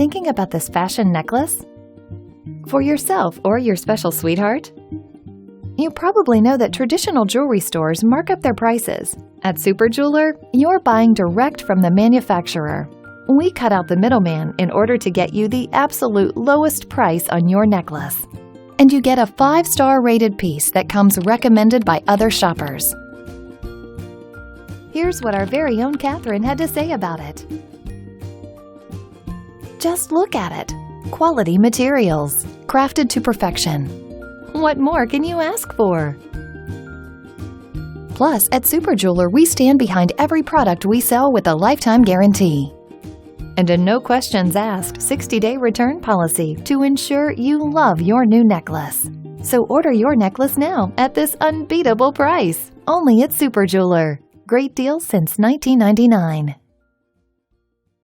thinking about this fashion necklace? For yourself or your special sweetheart? You probably know that traditional jewelry stores mark up their prices. At SuperJeweler, you're buying direct from the manufacturer. We cut out the middleman in order to get you the absolute lowest price on your necklace. And you get a 5-star rated piece that comes recommended by other shoppers. Here's what our very own Catherine had to say about it. Just look at it. Quality materials, crafted to perfection. What more can you ask for? Plus, at SuperJeweler, we stand behind every product we sell with a lifetime guarantee. And a no questions asked 60-day return policy to ensure you love your new necklace. So order your necklace now at this unbeatable price, only at SuperJeweler. Great deal since 1999.